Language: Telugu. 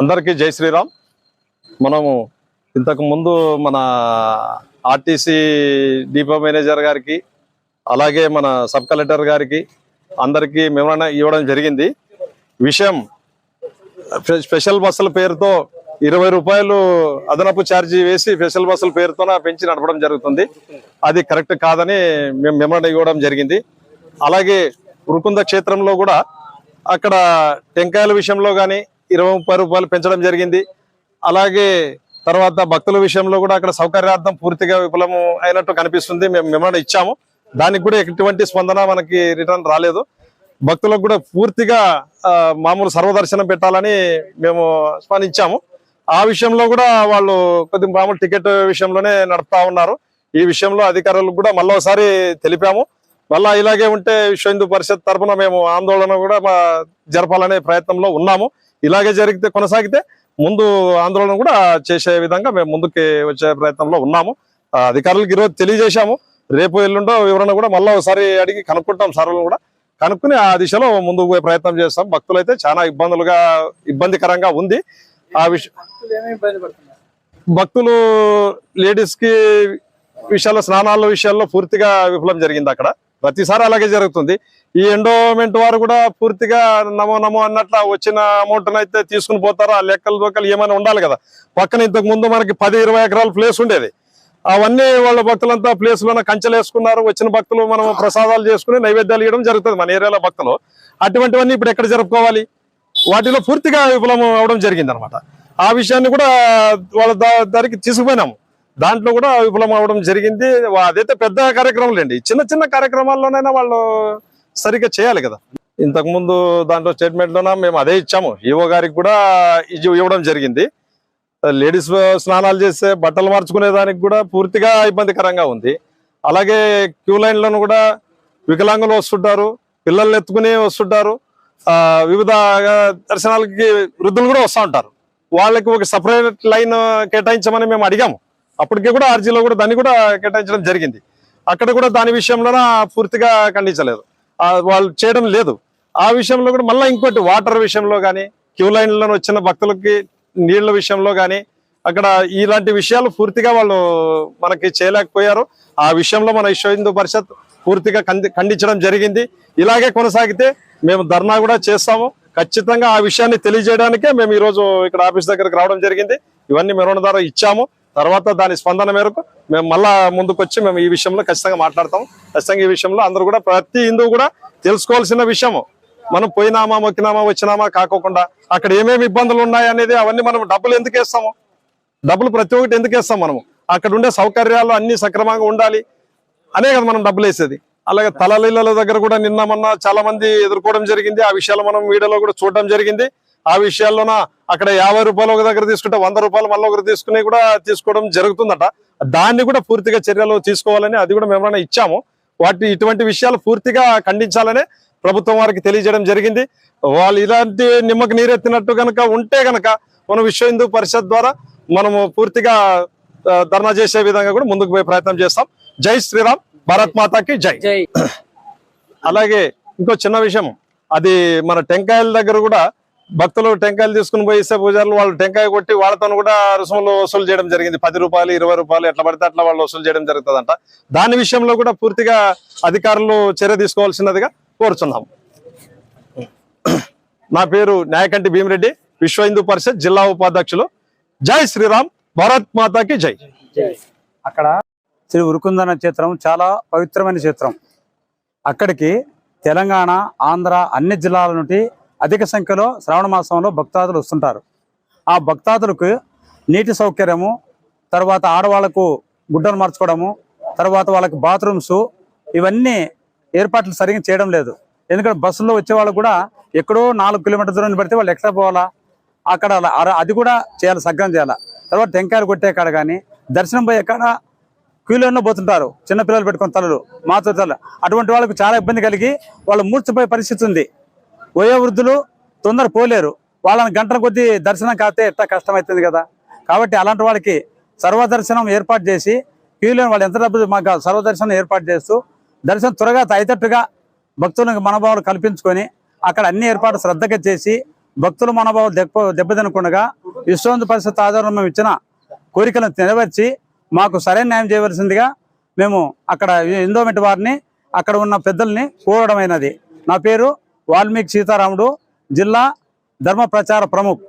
అందరికీ జై శ్రీరామ్. మనము ఇంతకు ముందు మన ఆర్టీసీ డిపో మేనేజర్ గారికి అలాగే మన సబ్ కలెక్టర్ గారికి అందరికీ మెమోరాండం ఇవ్వడం జరిగింది. విషయం స్పెషల్ బస్సుల పేరుతో 20 రూపాయలు అదనపు ఛార్జీ వేసి స్పెషల్ బస్సుల పేరుతో పెంచి నడపడం జరుగుతుంది. అది కరెక్ట్ కాదని మేము మెమోరాండం ఇవ్వడం జరిగింది. అలాగే ఉరుకుంద క్షేత్రంలో కూడా అక్కడ టెంకాయల విషయంలో కానీ 20-30 రూపాయలు పెంచడం జరిగింది. అలాగే తర్వాత భక్తుల విషయంలో కూడా అక్కడ సౌకర్యార్థం పూర్తిగా విఫలము అయినట్టు కనిపిస్తుంది. మేము మెమోరాండం ఇచ్చాము. దానికి కూడా ఎటువంటి స్పందన మనకి రిటర్న్ రాలేదు. భక్తులకు కూడా పూర్తిగా మామూలు సర్వదర్శనం పెట్టాలని మేము స్పందించాము. ఆ విషయంలో కూడా వాళ్ళు కొద్దిగా మామూలు టికెట్ విషయంలోనే నడుపుతా ఉన్నారు. ఈ విషయంలో అధికారులకు కూడా మళ్ళీ ఒకసారి తెలిపాము. మళ్ళా ఇలాగే ఉంటే విశ్వ హిందూ పరిషత్ తరఫున మేము ఆందోళన కూడా జరపాలనే ప్రయత్నంలో ఉన్నాము. ఇలాగే కొనసాగితే ముందు ఆందోళన కూడా చేసే విధంగా మేము ముందుకు వచ్చే ప్రయత్నంలో ఉన్నాము. అధికారులకు ఈరోజు తెలియజేశాము. రేపు ఎల్లుండో వివరణ కూడా మళ్ళీ ఒకసారి అడిగి కనుక్కుంటాం. సార్లు కూడా కనుక్కుని ఆ దిశలో ముందుకు పోయే ప్రయత్నం చేస్తాం. భక్తులైతే చాలా ఇబ్బందికరంగా ఉంది. ఆ భక్తులు లేడీస్ కి విషయాల్లో స్నానాల విషయాల్లో పూర్తిగా విఫలం జరిగింది. అక్కడ ప్రతిసారి అలాగే జరుగుతుంది. ఈ ఎండోమెంట్ వారు కూడా పూర్తిగా నమో అన్నట్లు వచ్చిన అమౌంట్ అయితే తీసుకుని పోతారు. ఆ లెక్కలు ఏమైనా ఉండాలి కదా. పక్కన ఇంతకు ముందు మనకి 10-20 ఎకరాల ప్లేస్ ఉండేది. అవన్నీ వాళ్ళ భక్తులంతా ప్లేస్ లోనే కంచెలు వేసుకున్నారు. వచ్చిన భక్తులు మనం ప్రసాదాలు చేసుకుని నైవేద్యాలు ఇవ్వడం జరుగుతుంది మన ఏరియాలో భక్తులు. అటువంటివన్నీ ఇప్పుడు ఎక్కడ జరుపుకోవాలి? వాటిలో పూర్తిగా విఫలం అవడం జరిగింది అనమాట. ఆ విషయాన్ని కూడా వాళ్ళ దానికి తీసుకుపోయినాము. దాంట్లో కూడా విఫలం అవడం జరిగింది. అదైతే పెద్ద కార్యక్రమాలు అండి. చిన్న కార్యక్రమాల్లోనైనా వాళ్ళు సరిగ్గా చేయాలి కదా. ఇంతకు ముందు దాంట్లో స్టేట్మెంట్ లోన మేము అదే ఇచ్చాము. ఈవో గారికి కూడా ఇవ్వడం జరిగింది. లేడీస్ స్నానాలు చేస్తే బట్టలు మార్చుకునే దానికి కూడా పూర్తిగా ఇబ్బందికరంగా ఉంది. అలాగే క్యూ లైన్లను కూడా వికలాంగులు వస్తుంటారు, పిల్లల్ని ఎత్తుకుని వస్తుంటారు. వివిధ దర్శనాలకి వృద్ధులు కూడా వస్తూ ఉంటారు. వాళ్ళకి ఒక సపరేట్ లైన్ కేటాయించమని మేము అడిగాము. అప్పటికే కూడా ఆర్జీలో కూడా దాన్ని కూడా కేటాయించడం జరిగింది. అక్కడ కూడా దాని విషయంలోన పూర్తిగా ఖండించలేదు, వాళ్ళు చేయడం లేదు. ఆ విషయంలో కూడా మళ్ళీ ఇంకోటి వాటర్ విషయంలో కానీ క్యూ లైన్లలో వచ్చిన భక్తులకి నీళ్ల విషయంలో కానీ అక్కడ ఇలాంటి విషయాలు పూర్తిగా వాళ్ళు మనకి చేయలేకపోయారు. ఆ విషయంలో మన విశ్వ హిందూ పరిషత్ పూర్తిగా ఖండించడం జరిగింది. ఇలాగే కొనసాగితే మేము ధర్నా కూడా చేస్తాము. ఖచ్చితంగా ఆ విషయాన్ని తెలియజేయడానికే మేము ఈరోజు ఇక్కడ ఆఫీస్ దగ్గరకు రావడం జరిగింది. ఇవన్నీ మెమోరాండం ద్వారా ఇచ్చాము. తర్వాత దాని స్పందన మేరకు మేము మళ్ళా ముందుకు వచ్చి మేము ఈ విషయంలో ఖచ్చితంగా మాట్లాడతాము. ఖచ్చితంగా ఈ విషయంలో అందరూ కూడా ప్రతి హిందువు కూడా తెలుసుకోవాల్సిన విషయము. మనం పోయినామా మొక్కినామా వచ్చినామా కాకోకుండా అక్కడ ఏమేమి ఇబ్బందులు ఉన్నాయి అనేది అవన్నీ మనం డబ్బులు ఎందుకు వేస్తాము? డబ్బులు ప్రతి ఒక్కటి ఎందుకు వేస్తాం? మనము అక్కడ ఉండే సౌకర్యాలు అన్ని సక్రమంగా ఉండాలి అనే కదా మనం డబ్బులు వేసేది. అలాగే తలలీల దగ్గర కూడా నిన్న మొన్న చాలా మంది ఎదుర్కోవడం జరిగింది. ఆ విషయాలు మనం వీడియోలో కూడా చూడడం జరిగింది. ఆ విషయాల్లోన అక్కడ 50 రూపాయలు ఒక దగ్గర తీసుకుంటే 100 రూపాయలు మళ్ళీ ఒకరు తీసుకుని కూడా తీసుకోవడం జరుగుతుందట. దాన్ని కూడా పూర్తిగా చర్యలు తీసుకోవాలని అది కూడా మెమోరాండం ఇచ్చాము. ఇటువంటి విషయాలు పూర్తిగా ఖండించాలనే ప్రభుత్వం వారికి తెలియజేయడం జరిగింది. వాళ్ళు ఇలాంటి నిమ్మకు నీరెత్తినట్టు కనుక ఉంటే కనుక మనం విశ్వ హిందూ పరిషత్ ద్వారా మనము పూర్తిగా ధర్నా చేసే విధంగా కూడా ముందుకు పోయే ప్రయత్నం చేస్తాం. జై శ్రీరామ్, భారత్ మాతాకి జై. అలాగే ఇంకో చిన్న విషయం, అది మన టెంకాయల దగ్గర కూడా భక్తులు టెంకాయలు తీసుకుని పోయిస్తే పూజారులు వాళ్ళు టెంకాయ కొట్టి వాళ్ళతో కూడా రుసుములు వసూలు చేయడం జరిగింది. 10 రూపాయలు 20 రూపాయలు ఎట్లా పడితే అట్లా వాళ్ళు వసూలు చేయడం జరుగుతుందంట. దాని విషయంలో కూడా పూర్తిగా అధికారులు చర్య తీసుకోవాల్సినదిగా కోరుచున్నాం. నా పేరు న్యాయకంటి భీమిరెడ్డి, విశ్వ హిందూ పరిషత్ జిల్లా ఉపాధ్యక్షులు. జై శ్రీరామ్, భారత్ మాతాకి జై. అక్కడ శ్రీ ఉరుకుందన క్షేత్రం చాలా పవిత్రమైన క్షేత్రం. అక్కడికి తెలంగాణ, ఆంధ్ర అన్ని జిల్లాల నుండి అధిక సంఖ్యలో శ్రావణ మాసంలో భక్తాదులు వస్తుంటారు. ఆ భక్తాదులకు నీటి సౌకర్యము, తర్వాత ఆడవాళ్లకు గుడ్డలు మార్చుకోవడము, తర్వాత వాళ్ళకి బాత్రూమ్స్ ఇవన్నీ ఏర్పాట్లు సరిగ్గా చేయడం లేదు. ఎందుకంటే బస్సులో వచ్చే వాళ్ళు కూడా ఎక్కడో 4 కిలోమీటర్ల దూరం పడితే వాళ్ళు ఎక్కడ పోవాలా? అక్కడ అది కూడా చేయాలి, సగ్గం చేయాలి. తర్వాత టెంకాయలు కొట్టే కాడ కానీ దర్శనం పోయే కాడ క్యూలైన్లో పోతుంటారు చిన్నపిల్లలు పెట్టుకుని తలలు మాతో తల. అటువంటి వాళ్ళకు చాలా ఇబ్బంది కలిగి వాళ్ళు మూర్చిపోయే పరిస్థితి ఉంది. వయో వృద్ధులు తొందర పోలేరు. వాళ్ళని గంటల కొద్దీ దర్శనం కాస్తే ఎట్లా కష్టమవుతుంది కదా. కాబట్టి అలాంటి వాళ్ళకి సర్వదర్శనం ఏర్పాటు చేసి క్యూలైన్ వాళ్ళు ఎంత డబ్బు మాకు సర్వదర్శనం ఏర్పాటు చేస్తూ దర్శనం త్వరగా అయ్యేటట్టుగా భక్తులకు మనోభావాలు కల్పించుకొని అక్కడ అన్ని ఏర్పాట్లు శ్రద్ధగా చేసి భక్తుల మనోభావం దెబ్బతినకుండా విశ్వహిందూ పరిషత్ ఆధ్వర్యంలో ఇచ్చిన కోరికలను నెరవేర్చి మాకు సరైన న్యాయం చేయవలసిందిగా మేము అక్కడ ఎండోమెంట్ వారిని అక్కడ ఉన్న పెద్దల్ని కోరడమైనది. నా పేరు వాల్మీకి సీతారాముడు, జిల్లా ధర్మ ప్రచార ప్రముఖ్.